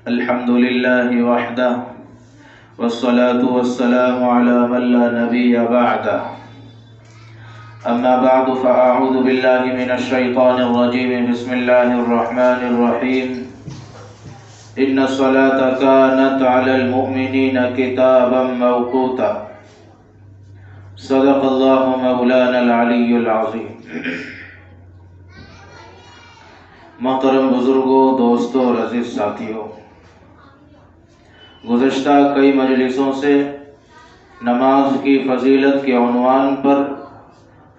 الحمد لله وحده والصلاة والسلام على من لا نبي بعده أما بعد فأعوذ بالله من الشيطان الرجيم بسم الله الرحمن الرحيم إن الصلاة كانت على المؤمنين كتابا موقوتا صدق الله مولانا العلی العظیم۔ محترم بزرگوں، دوستوں اور عزیز ساتھیوں، گزشتہ کئی مجلسوں سے نماز کی فضیلت کے عنوان پر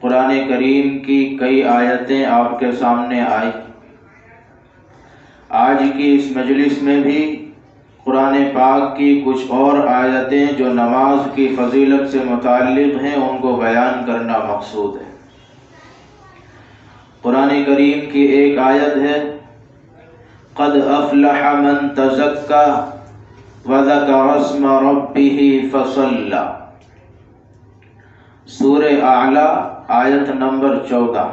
قرآن کریم کی کئی آیتیں آپ کے سامنے آئی۔ آج کی اس مجلس میں بھی قرآن پاک کی کچھ اور آیتیں جو نماز کی فضیلت سے متعلق ہیں ان کو بیان کرنا مقصود ہے۔ قرآن کریم کی ایک آیت ہے قد افلح من تزکا وذکر اسم ربہ فصلی، سورہ اعلی آیت نمبر 14۔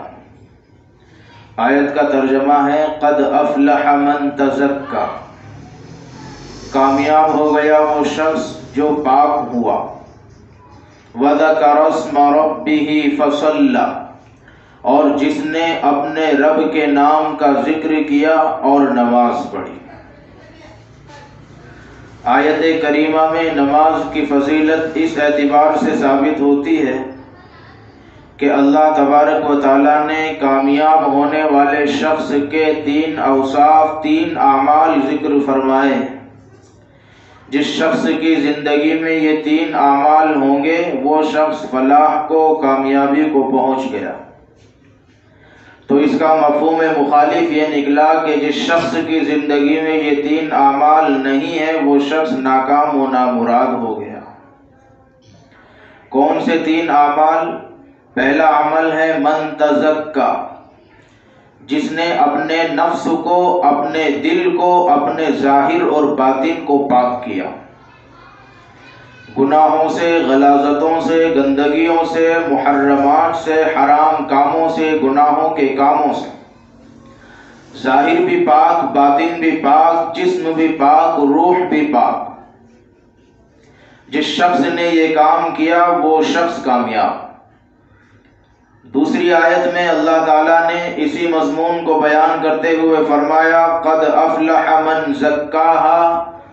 آیت کا ترجمہ ہے قد افلح من تزکا، کامیاب ہو گیا وہ شخص جو پاک ہوا، وذکر اسم ربہ فصلی، اور جس نے اپنے رب کے نام کا ذکر کیا اور نماز پڑھی۔ آیت کریمہ میں نماز کی فضیلت اس اعتبار سے ثابت ہوتی ہے کہ اللہ تبارک و تعالیٰ نے کامیاب ہونے والے شخص کے 3 اوصاف، 3 اعمال ذکر فرمائے۔ جس شخص کی زندگی میں یہ 3 اعمال ہوں گے وہ شخص فلاح کو، کامیابی کو پہنچ گیا۔ تو اس کا مفہوم مخالف یہ نکلا کہ جس شخص کی زندگی میں یہ 3 اعمال نہیں ہے وہ شخص ناکام و نامراد ہو گیا۔ کون سے 3 اعمال؟ پہلا عمل ہے من تزکا، جس نے اپنے نفس کو، اپنے دل کو، اپنے ظاہر اور باطن کو پاک کیا، گناہوں سے، غلاظتوں سے، گندگیوں سے، محرمات سے، حرام کاموں سے، گناہوں کے کاموں سے، ظاہر بھی پاک، باطن بھی پاک، جسم بھی پاک، روح بھی پاک۔ جس شخص نے یہ کام کیا وہ شخص کامیاب۔ دوسری آیت میں اللہ تعالیٰ نے اسی مضمون کو بیان کرتے ہوئے فرمایا قد افلح من زکاہا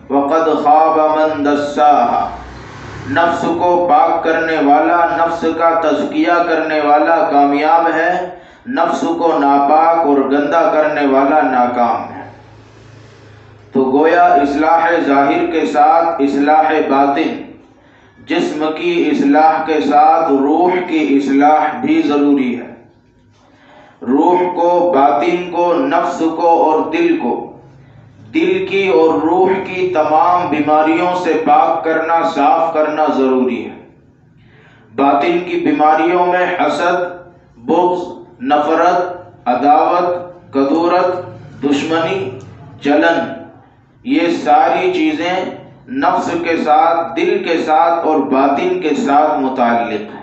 وقد خاب من دساہا، نفس کو پاک کرنے والا، نفس کا تزکیہ کرنے والا کامیاب ہے، نفس کو ناپاک اور گندہ کرنے والا ناکام ہے۔ تو گویا اصلاح ظاہر کے ساتھ اصلاح باطن، جسم کی اصلاح کے ساتھ روح کی اصلاح بھی ضروری ہے۔ روح کو، باطن کو، نفس کو اور دل کو، دل کی اور روح کی تمام بیماریوں سے پاک کرنا، صاف کرنا ضروری ہے۔ باطن کی بیماریوں میں حسد، بغض، نفرت، عداوت، کدورت، دشمنی، جلن، یہ ساری چیزیں نفس کے ساتھ، دل کے ساتھ اور باطن کے ساتھ متعلق ہیں۔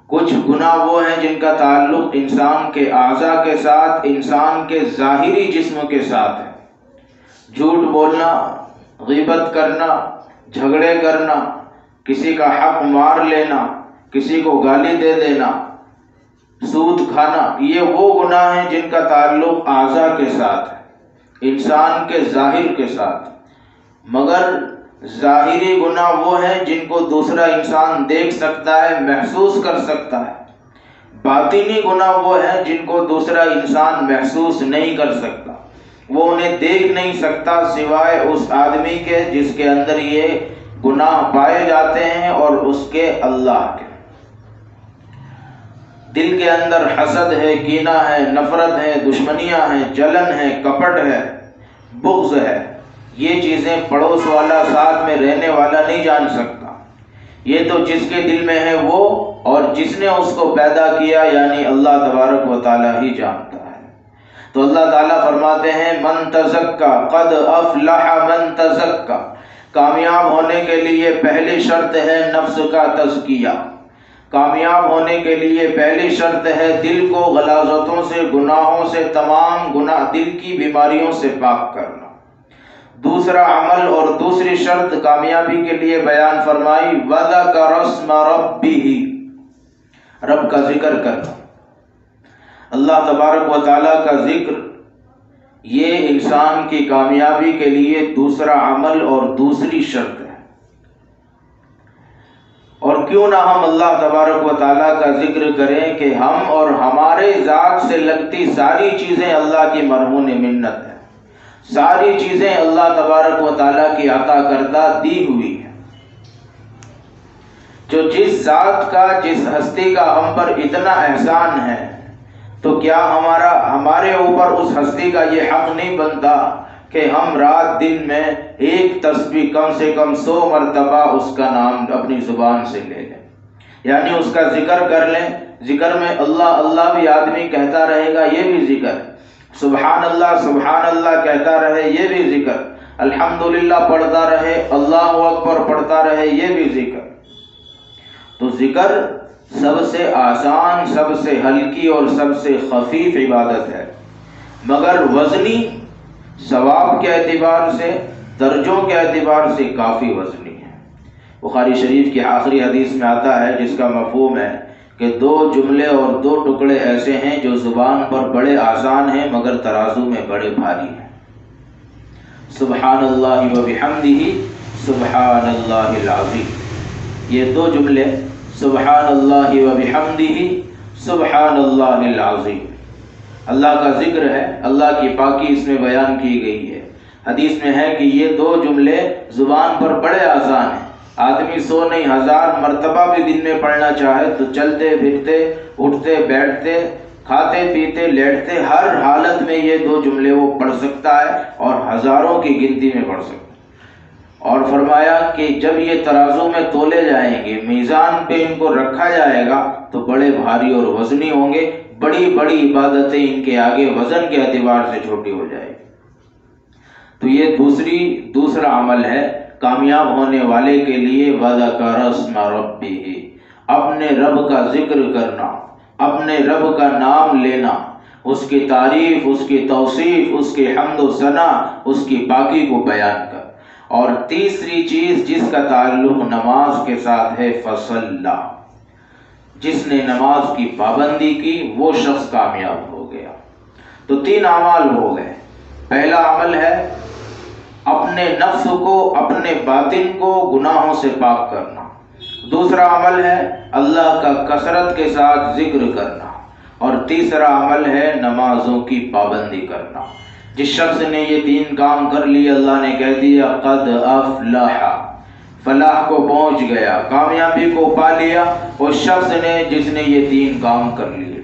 کچھ گناہ وہ ہیں جن کا تعلق انسان کے اعضاء کے ساتھ، انسان کے ظاہری جسم کے ساتھ ہے۔ جھوٹ بولنا، غیبت کرنا، جھگڑے کرنا، کسی کا حق مار لینا، کسی کو گالی دے دینا، سود کھانا، یہ وہ گناہ ہیں جن کا تعلق اعضاء کے ساتھ ہے، انسان کے ظاہر کے ساتھ۔ مگر ظاہری گناہ وہ ہیں جن کو دوسرا انسان دیکھ سکتا ہے، محسوس کر سکتا ہے۔ باطنی گناہ وہ ہیں جن کو دوسرا انسان محسوس نہیں کر سکتا، وہ انہیں دیکھ نہیں سکتا سوائے اس آدمی کے جس کے اندر یہ گناہ پائے جاتے ہیں اور اس کے اللہ کے۔ دل کے اندر حسد ہے، کینہ ہے، نفرت ہے، دشمنیاں ہیں، جلن ہے، کپٹ ہے، بغض ہے، یہ چیزیں پڑوس والا، ساتھ میں رہنے والا نہیں جان سکتا۔ یہ تو جس کے دل میں ہے وہ، اور جس نے اس کو پیدا کیا یعنی اللہ تبارک و تعالیٰ ہی جانتا ہے۔ تو اللہ تعالیٰ فرماتے ہیں من تزکا، قد افلح من تزکا، کامیاب ہونے کے لیے پہلی شرط ہے نفس کا تزکیہ، کامیاب ہونے کے لیے پہلی شرط ہے دل کو غلاظتوں سے، گناہوں سے، تمام گناہ، دل کی بیماریوں سے پاک کرنا۔ دوسرا عمل اور دوسری شرط کامیابی کے لیے بیان فرمائی، وَذَكَرَ اسْمَ رَبِّهِ، رب کا ذکر کرنا، اللہ تبارک و تعالیٰ کا ذکر، یہ انسان کی کامیابی کے لیے دوسرا عمل اور دوسری شرط ہے۔ اور کیوں نہ ہم اللہ تبارک و تعالیٰ کا ذکر کریں کہ ہم اور ہمارے ذات سے لگتی ساری چیزیں اللہ کی مرہون منت ہے، ساری چیزیں اللہ تبارک و تعالیٰ کی عطا کردہ دی ہوئی ہیں۔ جو جس ذات کا، جس ہستی کا ہم پر اتنا احسان ہے، تو کیا ہمارے اوپر اس ہستی کا یہ حق نہیں بنتا کہ ہم رات دن میں ایک تسبیح کم سے کم 100 مرتبہ اس کا نام اپنی زبان سے لے لیں، یعنی اس کا ذکر کر لیں۔ ذکر میں اللہ اللہ بھی آدمی کہتا رہے گا، یہ بھی ذکر ہے، سبحان اللہ کہتا رہے، یہ بھی ذکر، الحمدللہ پڑھتا رہے، اللہ اکبر پڑھتا رہے، یہ بھی ذکر۔ تو ذکر سب سے آسان، سب سے ہلکی اور سب سے خفیف عبادت ہے، مگر وزنی، ثواب کے اعتبار سے، درجوں کے اعتبار سے کافی وزنی ہے۔ بخاری شریف کی آخری حدیث میں آتا ہے، جس کا مفہوم ہے کہ 2 جملے اور 2 ٹکڑے ایسے ہیں جو زبان پر بڑے آسان ہیں مگر ترازو میں بڑے بھاری ہیں۔ سبحان اللہ و بحمدہ سبحان اللہ العظیم، یہ 2 جملے، سبحان اللہ و بحمدہ سبحان اللہ العظیم، اللہ کا ذکر ہے، اللہ کی پاکی اس میں بیان کی گئی ہے۔ حدیث میں ہے کہ یہ 2 جملے زبان پر بڑے آسان ہیں، آدمی 100 نہیں 1000 مرتبہ بھی دن میں پڑھنا چاہے تو چلتے پھرتے، اٹھتے بیٹھتے، کھاتے پیتے لیٹتے، ہر حالت میں یہ 2 جملے وہ پڑھ سکتا ہے اور ہزاروں کی گنتی میں پڑھ سکتا ہے۔ اور فرمایا کہ جب یہ ترازو میں تولے جائیں گے، میزان پہ ان کو رکھا جائے گا تو بڑے بھاری اور وزنی ہوں گے، بڑی بڑی عبادتیں ان کے آگے وزن کے اعتبار سے چھوٹی ہو جائے گی۔ تو یہ دوسرا عمل ہے کامیاب ہونے والے کے لیے، وَذَكَرَ اسْمَ رَبِّهِ، اپنے رب کا ذکر کرنا، اپنے رب کا نام لینا، اس کی تعریف، اس کی توصیف، اس کی حمد و ثنا، اس کی پاکی کو بیان کر۔ اور تیسری چیز جس کا تعلق نماز کے ساتھ ہے، فَصَلَّى، جس نے نماز کی پابندی کی وہ شخص کامیاب ہو گیا۔ تو 3 اعمال ہو گئے۔ پہلا عمل ہے اپنے نفس کو، اپنے باطن کو گناہوں سے پاک کرنا۔ دوسرا عمل ہے اللہ کا کثرت کے ساتھ ذکر کرنا، اور تیسرا عمل ہے نمازوں کی پابندی کرنا۔ جس شخص نے یہ 3 کام کر لیے، اللہ نے کہہ دیا قد افلح، فلاح کو پہنچ گیا، کامیابی کو پا لیا اس شخص نے جس نے یہ 3 کام کر لیے۔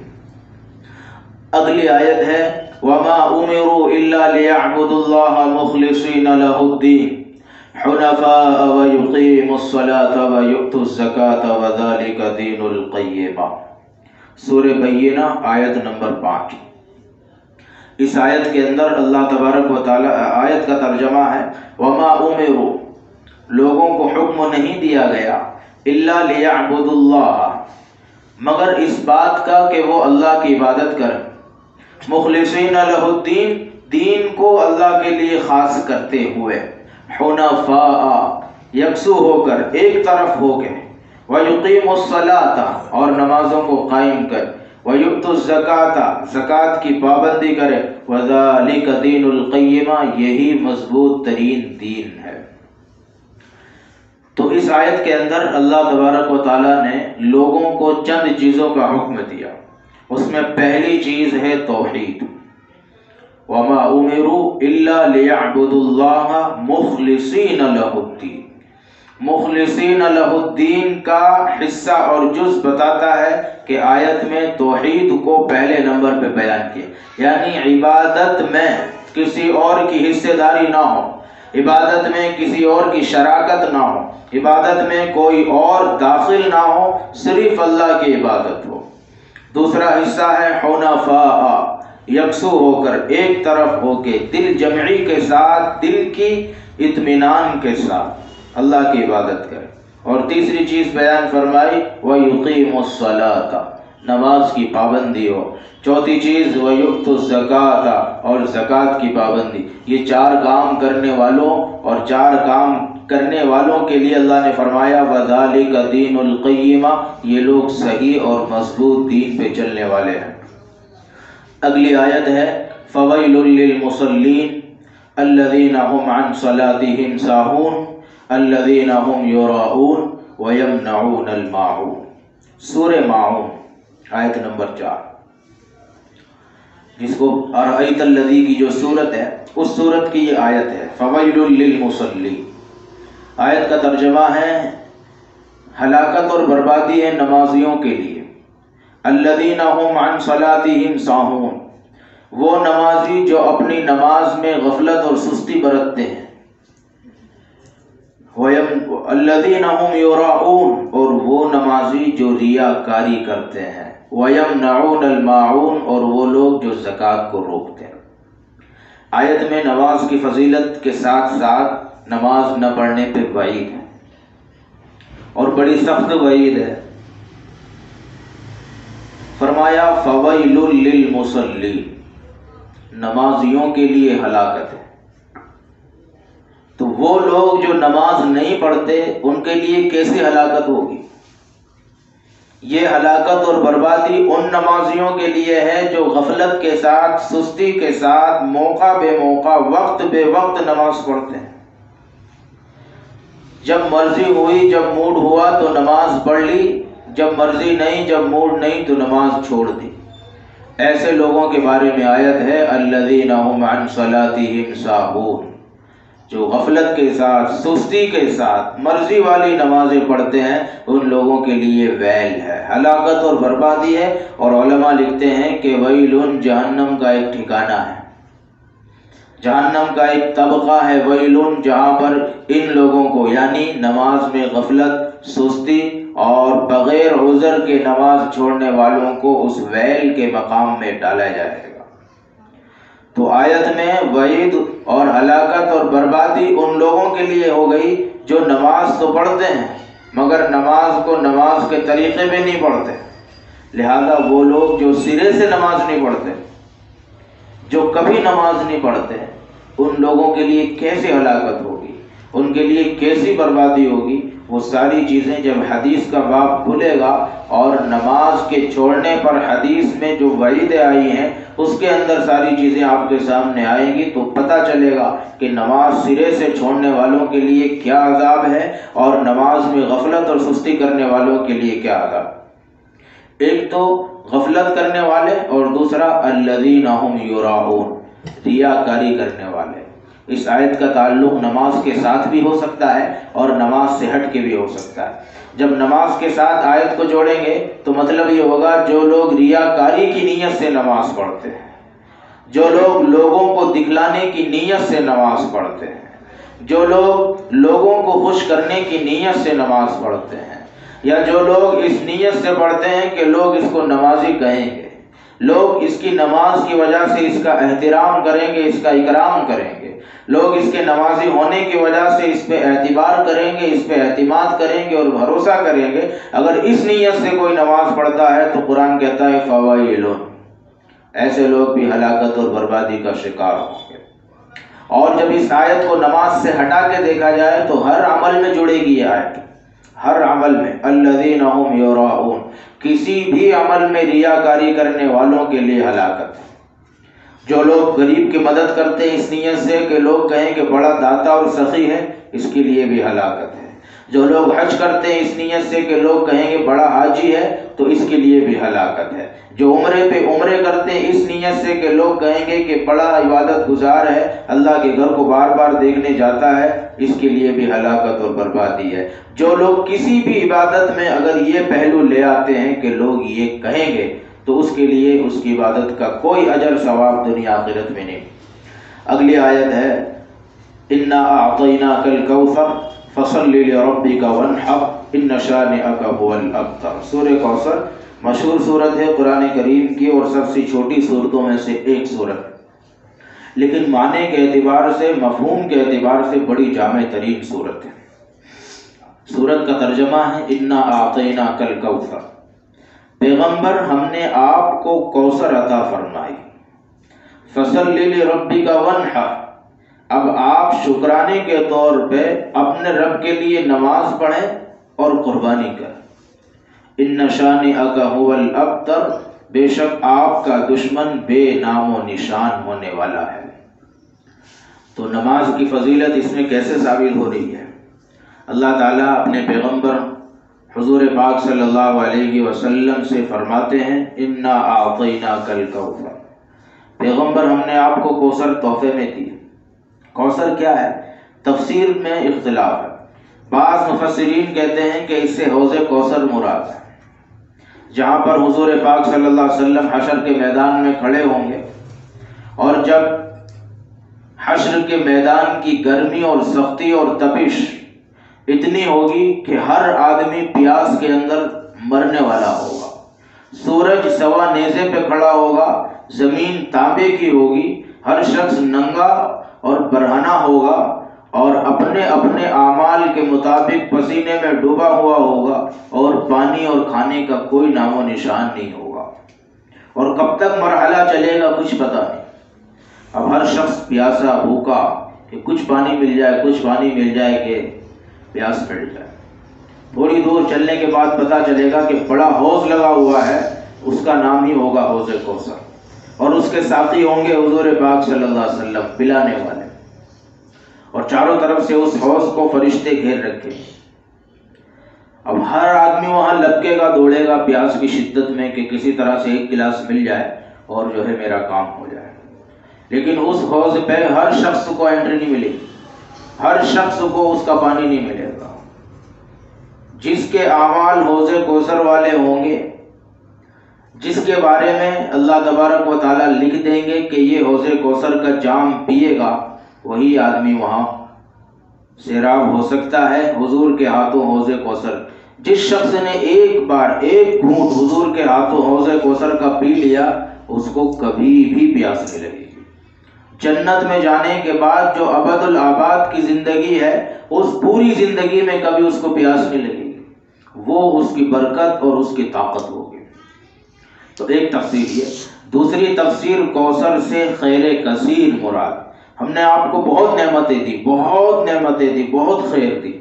اگلی آیت ہے وَمَا أُمِرُوا إِلَّا لِيَعْبُدُوا اللَّهَ مُخْلِصِينَ لَهُ الدِّينَ حُنَفَاءَ وَيُقِيمُوا الصَّلَاةَ وَيُؤْتُوا الزَّكَاةَ وَذَلِكَ دِينُ الْقَيِّمَةِ، سورہ بینہ آیت نمبر 5۔ اس آیت کے اندر اللہ تبارک و تعالی، آیت کا ترجمہ ہے وَمَا أُمِرُوا، لوگوں کو حکم نہیں دیا گیا، إِلَّا لِيَعْبُدُوا اللَّهَ، مگر اس بات کا کہ وہ اللہ کی عبادت کریں، مخلصین لہ الدین، دین کو اللہ کے لیے خاص کرتے ہوئے، حنفاء، یکسو ہو کر، ایک طرف ہو کے، وَيُقِيمُ الصَّلَاةَ، اور نمازوں کو قائم کر، وَيُؤْتُ الزَّكَاةَ، زکوٰۃ کی پابندی کرے، وَذَلِكَ دِينُ الْقَيِّمَةِ، یہی مضبوط ترین دین ہے۔ تو اس آیت کے اندر اللہ تبارک و تعالیٰ نے لوگوں کو چند چیزوں کا حکم دیا، اس میں پہلی چیز ہے توحید، وَمَا أُمِرُوا إِلَّا لِيَعْبُدُوا اللَّهَ مُخْلِصِينَ لَهُ الدِّينَ، مخلصین لہ الدین کا حصہ اور جز بتاتا ہے کہ آیت میں توحید کو پہلے نمبر پہ بیان کیا، یعنی عبادت میں کسی اور کی حصہ داری نہ ہو، عبادت میں کسی اور کی شراکت نہ ہو، عبادت میں کوئی اور داخل نہ ہو، صرف اللہ کی عبادت ہو۔ دوسرا حصہ ہے حنفاء، یکسو ہو کر، ایک طرف ہو کے، دل جمعی کے ساتھ، دل کی اطمینان کے ساتھ اللہ کی عبادت کرے۔ اور تیسری چیز بیان فرمائی وَيُقِيمُ الصَّلَاةَ، نماز کی پابندی ہو، چوتھی چیز وَيُؤْتُ الزَّكَاةَ، اور زکوٰۃ کی پابندی۔ یہ 4 کام کرنے والوں اور 4 کام کرنے والوں کے لیے اللہ نے فرمایا وَذَلِكَ دِينُ الْقَيِّمَةِ، یہ لوگ صحیح اور مضبوط دین پہ چلنے والے ہیں۔ اگلی آیت ہے فَوَيْلٌ لِّلْمُصَلِّينَ الَّذِينَ هُمْ عَنْ صَلَاتِهِمْ سَاهُونَ الَّذِينَ هُمْ يُرَاءُونَ وَيَمْنَعُونَ الْمَاعُونَ، سورہ ماعون آیت نمبر 4، جس کو ارأیت الذی کی جو صورت ہے اس صورت کی یہ آیت ہے۔ فویل للمصلین، آیت کا ترجمہ ہے ہلاکت اور بربادی ہے نمازیوں کے لیے۔ الذین هم عن صلاتهم ساہون، وہ نمازی جو اپنی نماز میں غفلت اور سستی برتتے ہیں۔ الذین هم یراؤون، اور وہ نمازی جو ریاکاری کرتے ہیں۔ وَيَمْنَعُونَ الْمَاعُونَ، اور وہ لوگ جو زکوٰۃ کو روکتے ہیں۔ آیت میں نماز کی فضیلت کے ساتھ ساتھ نماز نہ پڑھنے پہ وعید ہے، اور بڑی سخت وعید ہے۔ فرمایا فَوَيْلٌ لِّلْمُصَلِّينَ، نمازیوں کے لیے ہلاکت ہے۔ تو وہ لوگ جو نماز نہیں پڑھتے ان کے لیے کیسی ہلاکت ہوگی؟ یہ ہلاکت اور بربادی ان نمازیوں کے لیے ہے جو غفلت کے ساتھ، سستی کے ساتھ، موقع بے موقع، وقت بے وقت نماز پڑھتے ہیں۔ جب مرضی ہوئی، جب موڈ ہوا تو نماز پڑھ لی، جب مرضی نہیں، جب موڈ نہیں تو نماز چھوڑ دی۔ ایسے لوگوں کے بارے میں آیت ہے الذین هم عن صلاتهم ساہون، جو غفلت کے ساتھ، سستی کے ساتھ مرضی والی نمازیں پڑھتے ہیں، ان لوگوں کے لیے ویل ہے، ہلاکت اور بربادی ہے۔ اور علماء لکھتے ہیں کہ ویلٌ جہنم کا ایک ٹھکانہ ہے، جہنم کا ایک طبقہ ہے ویلٌ، جہاں پر ان لوگوں کو یعنی نماز میں غفلت، سستی اور بغیر عذر کے نماز چھوڑنے والوں کو اس ویل کے مقام میں ڈالا جائے گا۔ تو آیت میں وعید اور ہلاکت اور بربادی ان لوگوں کے لیے ہو گئی جو نماز تو پڑھتے ہیں مگر نماز کو نماز کے طریقے میں نہیں پڑھتے۔ لہذا وہ لوگ جو سرے سے نماز نہیں پڑھتے، جو کبھی نماز نہیں پڑھتے، ان لوگوں کے لیے کیسی ہلاکت ہوگی، ان کے لیے کیسی بربادی ہوگی، وہ ساری چیزیں جب حدیث کا باب کھلے گا اور نماز کے چھوڑنے پر حدیث میں جو وعیدیں آئی ہیں اس کے اندر ساری چیزیں آپ کے سامنے آئیں گی، تو پتہ چلے گا کہ نماز سرے سے چھوڑنے والوں کے لیے کیا عذاب ہے اور نماز میں غفلت اور سستی کرنے والوں کے لیے کیا عذاب۔ ایک تو غفلت کرنے والے، اور دوسرا الذین هم یراؤون، ریاکاری کرنے والے۔ اس آیت کا تعلق نماز کے ساتھ بھی ہو سکتا ہے اور نماز سے ہٹ کے بھی ہو سکتا ہے۔ جب نماز کے ساتھ آیت کو جوڑیں گے تو مطلب یہ ہوگا جو لوگ ریاکاری کی نیت سے نماز پڑھتے ہیں، جو لوگ لوگوں کو دکھلانے کی نیت سے نماز پڑھتے ہیں، جو لوگ لوگوں کو خوش کرنے کی نیت سے نماز پڑھتے ہیں، یا جو لوگ اس نیت سے پڑھتے ہیں کہ لوگ اس کو نمازی کہیں گے، لوگ اس کی نماز کی وجہ سے اس کا احترام کریں گے، اس کا اکرام کریں گے، لوگ اس کے نمازی ہونے کی وجہ سے اس پہ اعتبار کریں گے، اس پہ اعتماد کریں گے اور بھروسہ کریں گے، اگر اس نیت سے کوئی نماز پڑھتا ہے تو قرآن کہتا ہے فوائل، ایسے لوگ بھی ہلاکت اور بربادی کا شکار ہوں گے۔ اور جب اس آیت کو نماز سے ہٹا کے دیکھا جائے تو ہر عمل میں جڑے گی یہ آیت، ہر عمل میں الذین هم یراؤون، کسی بھی عمل میں ریاکاری کرنے والوں کے لیے ہلاکت ہے۔ جو لوگ غریب کی مدد کرتے ہیں اس نیت سے کہ لوگ کہیں کہ بڑا داتا اور سخی ہے، اس کے لیے بھی ہلاکت ہے۔ جو لوگ حج کرتے ہیں اس نیت سے کہ لوگ کہیں گے بڑا حاجی ہے، تو اس کے لیے بھی ہلاکت ہے۔ جو عمرے پہ عمرے کرتے ہیں اس نیت سے کہ لوگ کہیں گے کہ بڑا عبادت گزار ہے، اللہ کے گھر کو بار بار دیکھنے جاتا ہے، اس کے لیے بھی ہلاکت اور بربادی ہے۔ جو لوگ کسی بھی عبادت میں اگر یہ پہلو لے آتے ہیں کہ لوگ یہ کہیں گے، تو اس کے لیے اس کی عبادت کا کوئی اجر ثواب دنیا آخرت میں نہیں۔ اگلی آیت ہے انا اعطیناک الکوثر فصل لربک وانحر ان شانئک هو الابتر۔ سورہ کوثر مشہور سورت ہے قرآن کریم کی اور سب سے چھوٹی سورتوں میں سے ایک سورت ہے، لیکن معنی کے اعتبار سے، مفہوم کے اعتبار سے بڑی جامع ترین سورت ہے۔ سورت کا ترجمہ ہے انا اعطیناک الکوثر، پیغمبر ہم نے آپ کو کوثر عطا فرمائی، فصلی لربک وانحر، اب آپ شکرانے کے طور پہ اپنے رب کے لیے نماز پڑھیں اور قربانی کریں۔ ان شانئک ھو الابتر، بے شک آپ کا دشمن بے نام و نشان ہونے والا ہے۔ تو نماز کی فضیلت اس میں کیسے ثابت ہو رہی ہے؟ اللہ تعالیٰ اپنے پیغمبر حضور پاک صلی اللہ علیہ وسلم سے فرماتے ہیں انا اعطیناک الکوثر، پیغمبر ہم نے آپ کو کوثر تحفے میں دی۔ کوثر کیا ہے؟ تفسیر میں اختلاف ہے۔ بعض مفسرین کہتے ہیں کہ اس سے حوض کوثر مراد ہے، جہاں پر حضور پاک صلی اللہ علیہ وسلم حشر کے میدان میں کھڑے ہوں گے، اور جب حشر کے میدان کی گرمی اور سختی اور تپش اتنی ہوگی کہ ہر آدمی پیاس کے اندر مرنے والا ہوگا، سورج سوا نیزے پہ کھڑا ہوگا، زمین تانبے کی ہوگی، ہر شخص ننگا اور برہنہ ہوگا اور اپنے اپنے اعمال کے مطابق پسینے میں ڈوبا ہوا ہوگا، اور پانی اور کھانے کا کوئی نام و نشان نہیں ہوگا، اور کب تک مرحلہ چلے گا کچھ پتہ نہیں۔ اب ہر شخص پیاسا بھوکا کہ کچھ پانی مل جائے، کچھ پانی مل جائے کہ پیاس مٹ جائے۔ تھوڑی دور چلنے کے بعد پتہ چلے گا کہ بڑا حوض لگا ہوا ہے، اس کا نام ہی ہوگا حوض کوثر، اور اس کے ساقی ہوں گے حضور پاک صلی اللہ علیہ وسلم، پلانے والے، اور چاروں طرف سے اس حوض کو فرشتے گھیر رکھے۔ اب ہر آدمی وہاں لپکے گا، دوڑے گا پیاس کی شدت میں کہ کسی طرح سے ایک گلاس مل جائے اور جو ہے میرا کام ہو جائے۔ لیکن اس حوض پہ ہر شخص کو انٹری نہیں ملے گی، ہر شخص کو اس کا پانی نہیں ملے گا۔ جس کے اعمال حوض کوثر والے ہوں گے، جس کے بارے میں اللہ تبارک و تعالیٰ لکھ دیں گے کہ یہ حوض کوثر کا جام پیے گا، وہی آدمی وہاں سیراب ہو سکتا ہے حضور کے ہاتھوں حوض کوثر۔ جس شخص نے ایک بار ایک گھونٹ حضور کے ہاتھوں حوض کوثر کا پی لیا، اس کو کبھی بھی پیاس نہیں لگے گی۔ جنت میں جانے کے بعد جو ابد الآباد کی زندگی ہے، اس پوری زندگی میں کبھی اس کو پیاس نہیں لگے گی، وہ اس کی برکت اور اس کی طاقت ہوگی۔ تو ایک تفسیر یہ۔ دوسری تفسیر، کوثر سے خیر کثیر مراد، ہم نے آپ کو بہت نعمتیں دی، بہت نعمتیں دی، بہت خیر دی،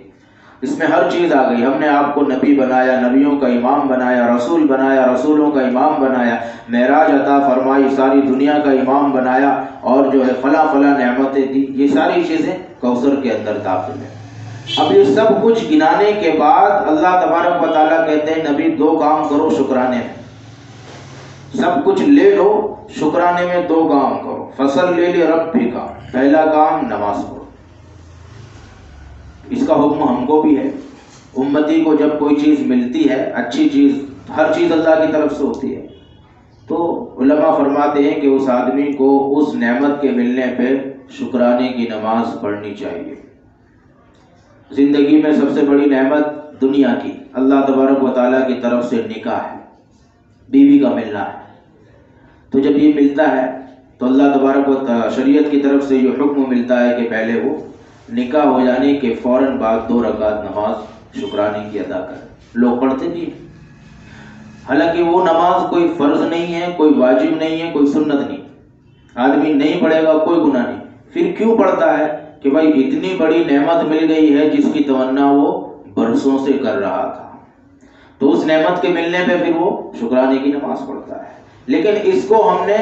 اس میں ہر چیز آ گئی۔ ہم نے آپ کو نبی بنایا، نبیوں کا امام بنایا، رسول بنایا، رسولوں کا امام بنایا، معراج عطا فرمائی، ساری دنیا کا امام بنایا، اور جو ہے فلاں فلاں نعمتیں دی۔ یہ ساری چیزیں کوثر کے اندر داخل ہیں۔ اب یہ سب کچھ گنانے کے بعد اللہ تبارک و تعالیٰ کہتے ہیں نبی دو کام کرو شکرانے میں، سب کچھ لے لو، شکرانے میں دو کام کرو۔ فصلی لربک، پہلا کام نماز پڑھو۔ اس کا حکم ہم کو بھی ہے۔ امتی کو جب کوئی چیز ملتی ہے، اچھی چیز، ہر چیز اللہ کی طرف سے ہوتی ہے، تو علماء فرماتے ہیں کہ اس آدمی کو اس نعمت کے ملنے پہ شکرانے کی نماز پڑھنی چاہیے۔ زندگی میں سب سے بڑی نعمت دنیا کی اللہ تبارک و تعالیٰ کی طرف سے نکاح ہے، بیوی کا ملنا ہے۔ تو جب یہ ملتا ہے تو اللہ تبارک و شریعت کی طرف سے یہ حکم ملتا ہے کہ پہلے وہ نکاح ہو جانے کے فوراً بعد 2 رکعت نماز شکرانے کی ادا کرے۔ لوگ پڑھتے بھی ہیں، حالانکہ وہ نماز کوئی فرض نہیں ہے، کوئی واجب نہیں ہے، کوئی سنت نہیں، آدمی نہیں پڑھے گا کوئی گناہ نہیں۔ پھر کیوں پڑھتا ہے؟ کہ بھائی اتنی بڑی نعمت مل گئی ہے جس کی تمنا وہ برسوں سے کر رہا تھا، تو اس نعمت کے ملنے پہ پھر وہ شکرانے کی نماز پڑھتا ہے۔ لیکن اس کو ہم نے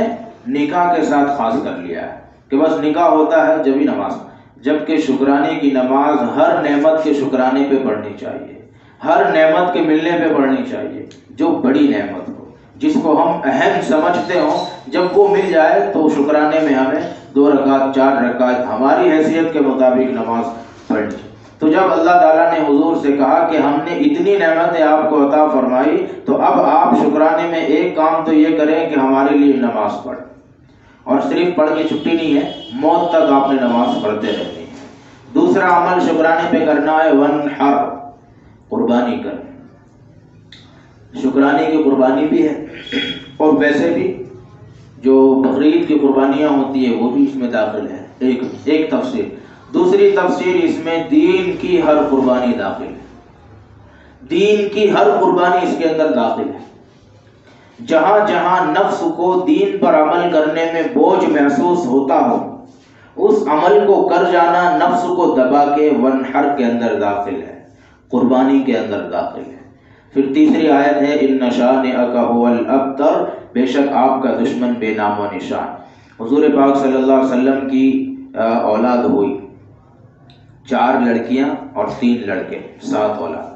نکاح کے ساتھ خاص کر لیا ہے کہ بس نکاح ہوتا ہے جبھی نماز، جبکہ شکرانے کی نماز ہر نعمت کے شکرانے پہ پڑھنی چاہیے، ہر نعمت کے ملنے پہ پڑھنی چاہیے، جو بڑی نعمت ہو، جس کو ہم اہم سمجھتے ہوں، جب وہ مل جائے تو شکرانے میں ہمیں 2 رکعت 4 رکعت ہماری حیثیت کے مطابق نماز پڑھنی۔ تو جب اللہ تعالیٰ نے حضور سے کہا کہ ہم نے اتنی نعمتیں آپ کو عطا فرمائی، تو اب آپ شکرانے میں ایک کام تو یہ کریں کہ ہمارے لیے نماز پڑھیں، اور صرف پڑھ کے چھٹی نہیں ہے، موت تک آپ نے نماز پڑھتے رہنی ہے۔ دوسرا عمل شکرانے پہ کرنا ہے وانحر، قربانی کرنا۔ شکرانے کی قربانی بھی ہے، اور ویسے بھی جو بقرعید کی قربانیاں ہوتی ہیں وہ بھی اس میں داخل ہے۔ ایک تفسیر۔ دوسری تفسیر، اس میں دین کی ہر قربانی داخل ہے، دین کی ہر قربانی اس کے اندر داخل ہے۔ جہاں جہاں نفس کو دین پر عمل کرنے میں بوجھ محسوس ہوتا ہو اس عمل کو کر جانا نفس کو دبا کے ونحر کے اندر داخل ہے، قربانی کے اندر داخل ہے۔ پھر تیسری آیت ہے ان شانئک هو الابتر، بے شک آپ کا دشمن بے نام و نشان۔ حضور پاک صلی اللہ علیہ وسلم کی اولاد ہوئی، 4 لڑکیاں اور 3 لڑکے، 7 اولاد۔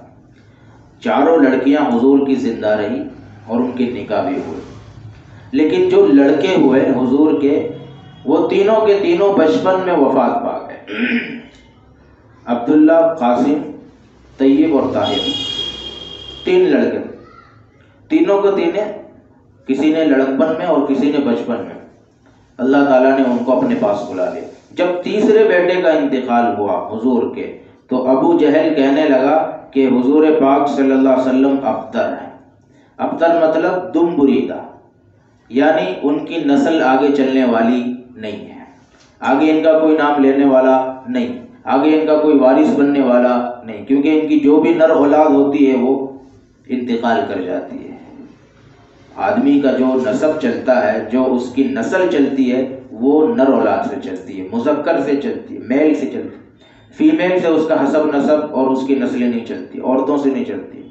چاروں لڑکیاں حضور کی زندہ رہی اور ان کے نکاح بھی ہوئے، لیکن جو لڑکے ہوئے حضور کے وہ تینوں کے تینوں بچپن میں وفات پا گئے۔ عبداللہ، قاسم، طیب اور طاہر، 3 لڑکے، تینوں کو تینوں، کسی نے لڑکپن میں اور کسی نے بچپن میں۔ اللہ تعالیٰ نے ان کو اپنے پاس بلا لیا۔ جب تیسرے بیٹے کا انتقال ہوا حضور کے، تو ابو جہل کہنے لگا کہ حضور پاک صلی اللہ علیہ وسلم ابتر ہیں۔ ابتر مطلب دم بریدہ، یعنی ان کی نسل آگے چلنے والی نہیں ہے، آگے ان کا کوئی نام لینے والا نہیں، آگے ان کا کوئی وارث بننے والا نہیں، کیونکہ ان کی جو بھی نر اولاد ہوتی ہے وہ انتقال کر جاتی ہے۔ آدمی کا جو نسب چلتا ہے، جو اس کی نسل چلتی ہے، وہ نر اولاد سے چلتی ہے، مذکر سے چلتی ہے، میل سے چلتی ہے۔ فیمیل سے اس کا حسب نسب اور اس کی نسلیں نہیں چلتی، عورتوں سے نہیں چلتی،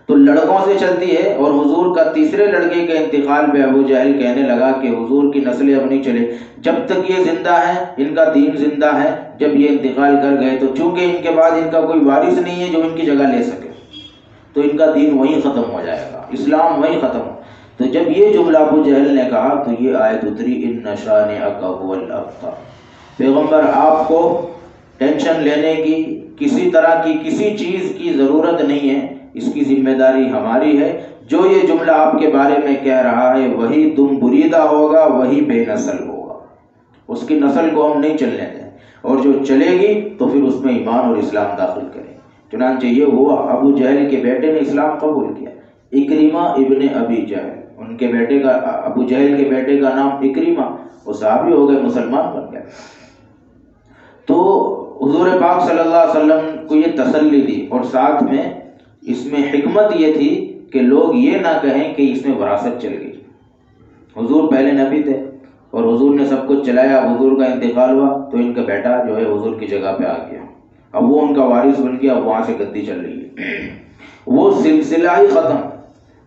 تو لڑکوں سے چلتی ہے۔ اور حضور کا تیسرے لڑکے کے انتقال پہ ابو جہل کہنے لگا کہ حضور کی نسلیں اب نہیں چلے، جب تک یہ زندہ ہیں ان کا دین زندہ ہے، جب یہ انتقال کر گئے تو چونکہ ان کے بعد ان کا کوئی وارث نہیں ہے جو ان کی جگہ لے سکے، تو ان کا دین وہیں ختم ہو جائے گا، اسلام وہیں ختم ہو۔ تو جب یہ جملہ ابو جہل نے کہا تو یہ آیت اتری ان شانئک هو الابتر۔ پیغمبر آپ کو ٹینشن لینے کی، کسی طرح کی کسی چیز کی ضرورت نہیں ہے، اس کی ذمہ داری ہماری ہے۔ جو یہ جملہ آپ کے بارے میں کہہ رہا ہے وہی دم بریدہ ہوگا، وہی بے نسل ہوگا، اس کی نسل کو ہم نہیں چلنے دیں، اور جو چلے گی تو پھر اس میں ایمان اور اسلام داخل کریں۔ چنانچہ یہ ہوا، ابو جہل کے بیٹے نے اسلام قبول کیا، اکرمہ ابن ابی جہل، ان کے بیٹے کا، ابو جہل کے بیٹے کا نام اکرمہ، وہ صحابی ہو گئے، مسلمان بن گئے۔ تو حضور پاک صلی اللہ علیہ وسلم کو یہ تسلی دی، اور ساتھ میں اس میں حکمت یہ تھی کہ لوگ یہ نہ کہیں کہ اس میں وراثت چل گئی۔ حضور پہلے نبی تھے اور حضور نے سب کچھ چلایا، حضور کا انتقال ہوا تو ان کا بیٹا جو ہے حضور کی جگہ پہ آ گیا، اب وہ ان کا وارث بن گیا، اب وہاں سے گدی چل رہی ہے۔ وہ سلسلہ ہی ختم،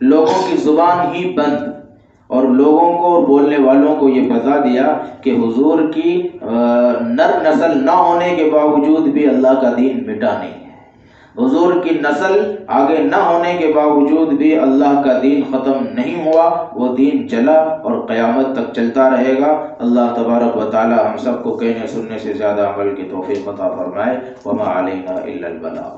لوگوں کی زبان ہی بند، اور لوگوں کو اور بولنے والوں کو یہ بتا دیا کہ حضور کی نر نسل نہ ہونے کے باوجود بھی اللہ کا دین مٹا نہیں ہے، حضور کی نسل آگے نہ ہونے کے باوجود بھی اللہ کا دین ختم نہیں ہوا، وہ دین چلا اور قیامت تک چلتا رہے گا۔ اللہ تبارک و تعالی ہم سب کو کہنے سننے سے زیادہ عمل کی توفیق عطا فرمائے۔ وما علینا الا البلاغ۔